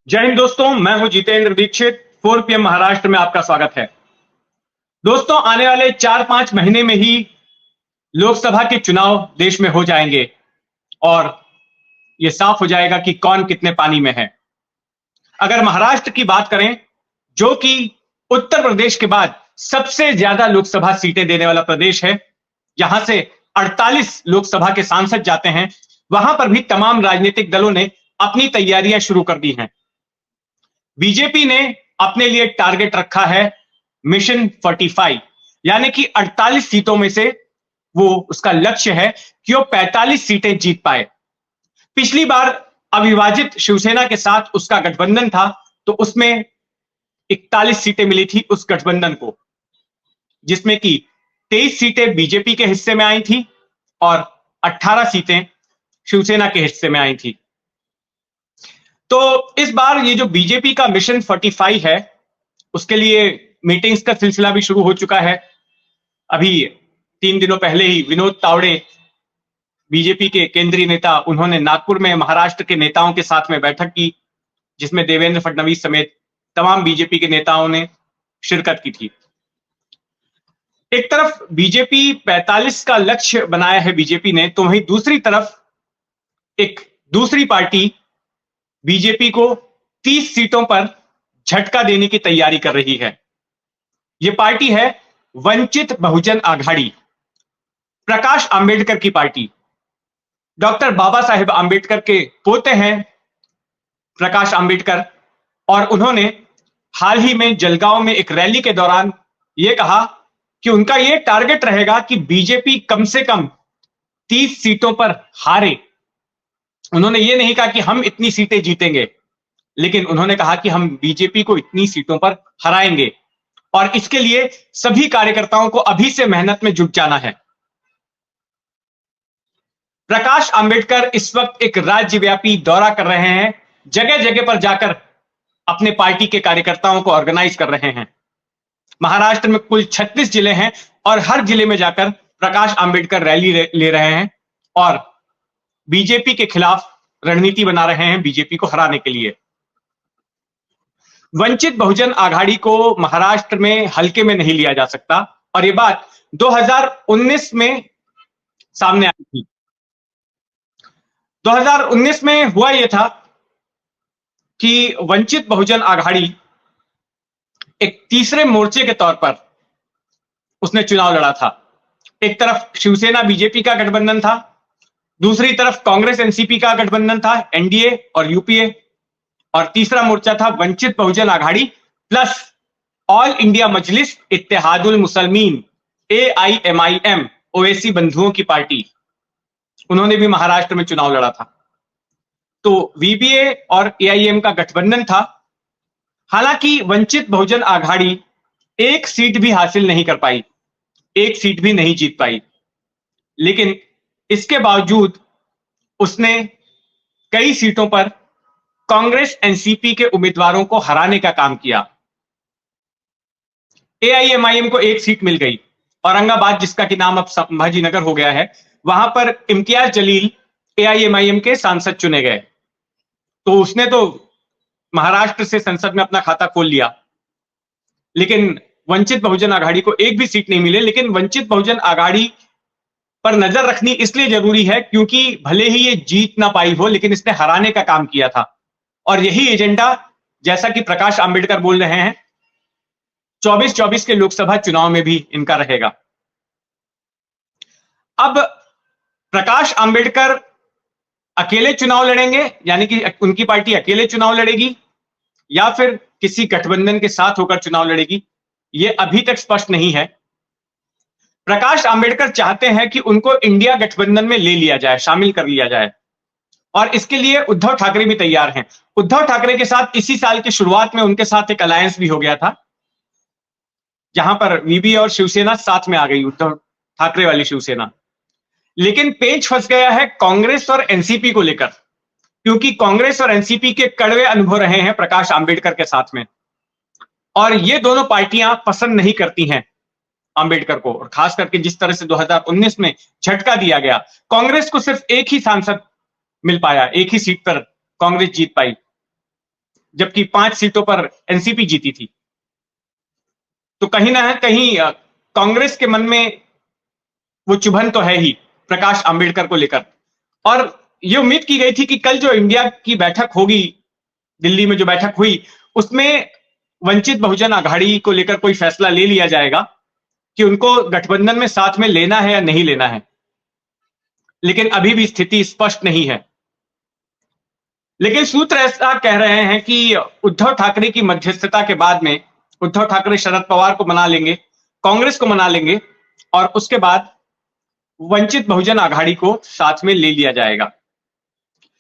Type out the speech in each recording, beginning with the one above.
जय हिंद दोस्तों, मैं हूं जितेंद्र दीक्षित। 4 PM महाराष्ट्र में आपका स्वागत है। दोस्तों, आने वाले 4-5 महीने में ही लोकसभा के चुनाव देश में हो जाएंगे और यह साफ हो जाएगा कि कौन कितने पानी में है। अगर महाराष्ट्र की बात करें, जो कि उत्तर प्रदेश के बाद सबसे ज्यादा लोकसभा सीटें देने वाला प्रदेश है, यहां से 48 लोकसभा के सांसद जाते हैं, वहां पर भी तमाम राजनीतिक दलों ने अपनी तैयारियां शुरू कर दी हैं। बीजेपी ने अपने लिए टारगेट रखा है मिशन 45, यानी कि 48 सीटों में से वो उसका लक्ष्य है कि वो 45 सीटें जीत पाए। पिछली बार अविभाजित शिवसेना के साथ उसका गठबंधन था, तो उसमें 41 सीटें मिली थी उस गठबंधन को, जिसमें कि 23 सीटें बीजेपी के हिस्से में आई थी और 18 सीटें शिवसेना के हिस्से में आई थी। तो इस बार ये जो बीजेपी का मिशन 45 है, उसके लिए मीटिंग्स का सिलसिला भी शुरू हो चुका है। अभी 3 दिनों पहले ही विनोद तावड़े, बीजेपी के केंद्रीय नेता, उन्होंने नागपुर में महाराष्ट्र के नेताओं के साथ में बैठक की, जिसमें देवेंद्र फडणवीस समेत तमाम बीजेपी के नेताओं ने शिरकत की थी। एक तरफ बीजेपी 45 का लक्ष्य बनाया है बीजेपी ने, तो वहीं दूसरी तरफ एक दूसरी पार्टी बीजेपी को 30 सीटों पर झटका देने की तैयारी कर रही है। यह पार्टी है वंचित बहुजन आघाड़ी, प्रकाश आंबेडकर की पार्टी। डॉक्टर बाबा साहेब आंबेडकर के पोते हैं प्रकाश आंबेडकर, और उन्होंने हाल ही में जलगांव में एक रैली के दौरान यह कहा कि उनका यह टारगेट रहेगा कि बीजेपी कम से कम 30 सीटों पर हारे। उन्होंने ये नहीं कहा कि हम इतनी सीटें जीतेंगे, लेकिन उन्होंने कहा कि हम बीजेपी को इतनी सीटों पर हराएंगे, और इसके लिए सभी कार्यकर्ताओं को अभी से मेहनत में जुट जाना है। प्रकाश आंबेडकर इस वक्त एक राज्यव्यापी दौरा कर रहे हैं, जगह जगह पर जाकर अपने पार्टी के कार्यकर्ताओं को ऑर्गेनाइज कर रहे हैं। महाराष्ट्र में कुल 36 जिले हैं और हर जिले में जाकर प्रकाश आंबेडकर रैली ले रहे हैं और बीजेपी के खिलाफ रणनीति बना रहे हैं, बीजेपी को हराने के लिए। वंचित बहुजन आघाड़ी को महाराष्ट्र में हल्के में नहीं लिया जा सकता, और यह बात 2019 में सामने आई थी। 2019 में हुआ यह था कि वंचित बहुजन आघाड़ी एक तीसरे मोर्चे के तौर पर उसने चुनाव लड़ा था। एक तरफ शिवसेना बीजेपी का गठबंधन था, दूसरी तरफ कांग्रेस एनसीपी का गठबंधन था, एनडीए और यूपीए, और तीसरा मोर्चा था Vanchit Bahujan Aghadi plus all India मजलिस इत्तेहादुल मुसलमीन, AIMIM, ओवैसी बंधुओं की पार्टी। उन्होंने भी महाराष्ट्र में चुनाव लड़ा था। तो वीबीए और AIM का गठबंधन था। हालांकि वंचित बहुजन आघाड़ी एक सीट भी हासिल नहीं कर पाई, एक सीट भी नहीं जीत पाई, लेकिन इसके बावजूद उसने कई सीटों पर कांग्रेस एनसीपी के उम्मीदवारों को हराने का काम किया। AIMIM को एक सीट मिल गई, औरंगाबाद, जिसका कि नाम अब संभाजीनगर हो गया है, वहां पर इम्तियाज जलील AIMIM के सांसद चुने गए। तो उसने तो महाराष्ट्र से संसद में अपना खाता खोल लिया, लेकिन वंचित बहुजन आघाड़ी को एक भी सीट नहीं मिले। लेकिन वंचित बहुजन आघाड़ी पर नजर रखनी इसलिए जरूरी है क्योंकि भले ही ये जीत ना पाई हो, लेकिन इसने हराने का काम किया था, और यही एजेंडा, जैसा कि प्रकाश आंबेडकर बोल रहे हैं, 24 के लोकसभा चुनाव में भी इनका रहेगा। अब प्रकाश आंबेडकर अकेले चुनाव लड़ेंगे, यानी कि उनकी पार्टी अकेले चुनाव लड़ेगी, या फिर किसी गठबंधन के साथ होकर चुनाव लड़ेगी, यह अभी तक स्पष्ट नहीं है। प्रकाश आंबेडकर चाहते हैं कि उनको इंडिया गठबंधन में ले लिया जाए, शामिल कर लिया जाए, और इसके लिए उद्धव ठाकरे भी तैयार हैं। उद्धव ठाकरे के साथ इसी साल की शुरुआत में उनके साथ एक अलायंस भी हो गया था, जहां पर वीबी और शिवसेना साथ में आ गई, उद्धव ठाकरे वाली शिवसेना। लेकिन पेच फंस गया है कांग्रेस और एनसीपी को लेकर, क्योंकि कांग्रेस और एनसीपी के कड़वे अनुभव रहे हैं प्रकाश आंबेडकर के साथ में, और ये दोनों पार्टियां पसंद नहीं करती हैं आंबेडकर को, और खास करके जिस तरह से 2019 में झटका दिया गया। कांग्रेस को सिर्फ एक ही सांसद मिल पाया, एक ही सीट पर कांग्रेस जीत पाई, जबकि 5 सीटों पर एनसीपी जीती थी। तो कहीं ना कहीं कांग्रेस के मन में वो चुभन तो है ही प्रकाश आंबेडकर को लेकर। और ये उम्मीद की गई थी कि कल जो इंडिया की बैठक होगी, दिल्ली में जो बैठक हुई, उसमें वंचित बहुजन आघाड़ी को लेकर कोई फैसला ले लिया जाएगा कि उनको गठबंधन में साथ में लेना है या नहीं लेना है। लेकिन अभी भी स्थिति स्पष्ट नहीं है। लेकिन सूत्र ऐसा कह रहे हैं कि उद्धव ठाकरे की मध्यस्थता के बाद में उद्धव ठाकरे शरद पवार को मना लेंगे, कांग्रेस को मना लेंगे और उसके बाद वंचित बहुजन आघाड़ी को साथ में ले लिया जाएगा।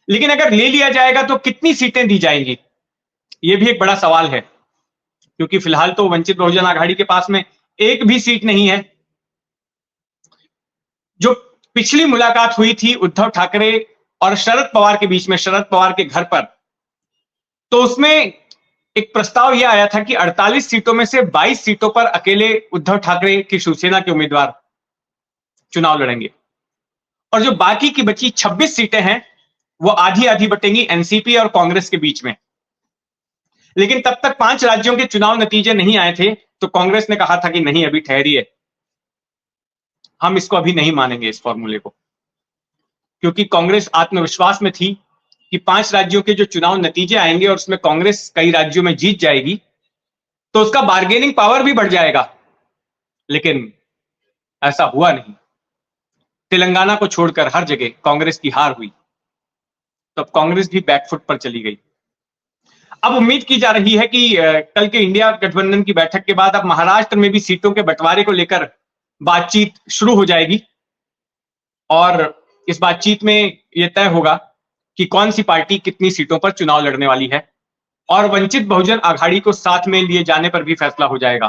लेकिन अगर ले लिया जाएगा तो कितनी सीटें दी जाएंगी, यह भी एक बड़ा सवाल है, क्योंकि फिलहाल तो वंचित बहुजन आघाड़ी के पास में एक भी सीट नहीं है। जो पिछली मुलाकात हुई थी उद्धव ठाकरे और शरद पवार के बीच में, शरद पवार के घर पर, तो उसमें एक प्रस्ताव यह आया था कि 48 सीटों में से 22 सीटों पर अकेले उद्धव ठाकरे की शिवसेना के उम्मीदवार चुनाव लड़ेंगे और जो बाकी की बची 26 सीटें हैं वो आधी आधी बटेंगी एनसीपी और कांग्रेस के बीच में। लेकिन तब तक 5 राज्यों के चुनाव नतीजे नहीं आए थे, तो कांग्रेस ने कहा था कि नहीं, अभी ठहरिए, हम इसको अभी नहीं मानेंगे इस फॉर्मूले को, क्योंकि कांग्रेस आत्मविश्वास में थी कि 5 राज्यों के जो चुनाव नतीजे आएंगे और उसमें कांग्रेस कई राज्यों में जीत जाएगी तो उसका बार्गेनिंग पावर भी बढ़ जाएगा। लेकिन ऐसा हुआ नहीं। तेलंगाना को छोड़कर हर जगह कांग्रेस की हार हुई, तो अब कांग्रेस भी बैकफुट पर चली गई। अब उम्मीद की जा रही है कि कल के इंडिया गठबंधन की बैठक के बाद अब महाराष्ट्र में भी सीटों के बंटवारे को लेकर बातचीत शुरू हो जाएगी और इस बातचीत में यह तय होगा कि कौन सी पार्टी कितनी सीटों पर चुनाव लड़ने वाली है और वंचित बहुजन आघाड़ी को साथ में लिए जाने पर भी फैसला हो जाएगा।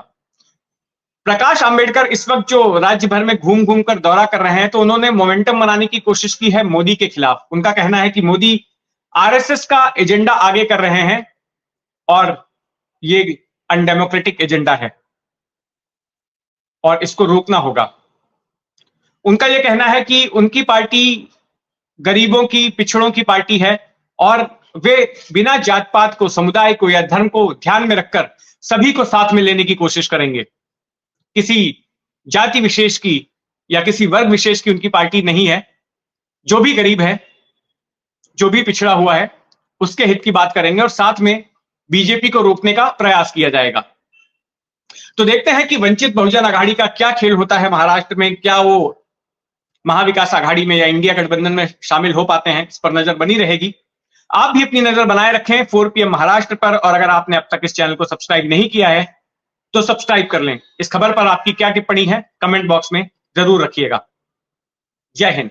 प्रकाश आंबेडकर इस वक्त जो राज्य भर में घूम घूम कर दौरा कर रहे हैं, तो उन्होंने मोमेंटम बनाने की कोशिश की है मोदी के खिलाफ। उनका कहना है कि मोदी आरएसएस का एजेंडा आगे कर रहे हैं और ये अनडेमोक्रेटिक एजेंडा है और इसको रोकना होगा। उनका यह कहना है कि उनकी पार्टी गरीबों की, पिछड़ों की पार्टी है और वे बिना जात पात को, समुदाय को या धर्म को ध्यान में रखकर सभी को साथ में लेने की कोशिश करेंगे। किसी जाति विशेष की या किसी वर्ग विशेष की उनकी पार्टी नहीं है। जो भी गरीब है, जो भी पिछड़ा हुआ है, उसके हित की बात करेंगे और साथ में बीजेपी को रोकने का प्रयास किया जाएगा। तो देखते हैं कि वंचित बहुजन आघाड़ी का क्या खेल होता है महाराष्ट्र में। क्या वो महाविकास आघाड़ी में या इंडिया गठबंधन में शामिल हो पाते हैं, इस पर नजर बनी रहेगी। आप भी अपनी नजर बनाए रखें 4 PM महाराष्ट्र पर, और अगर आपने अब तक इस चैनल को सब्सक्राइब नहीं किया है तो सब्सक्राइब कर लें। इस खबर पर आपकी क्या टिप्पणी है कमेंट बॉक्स में जरूर रखिएगा। जय हिंद।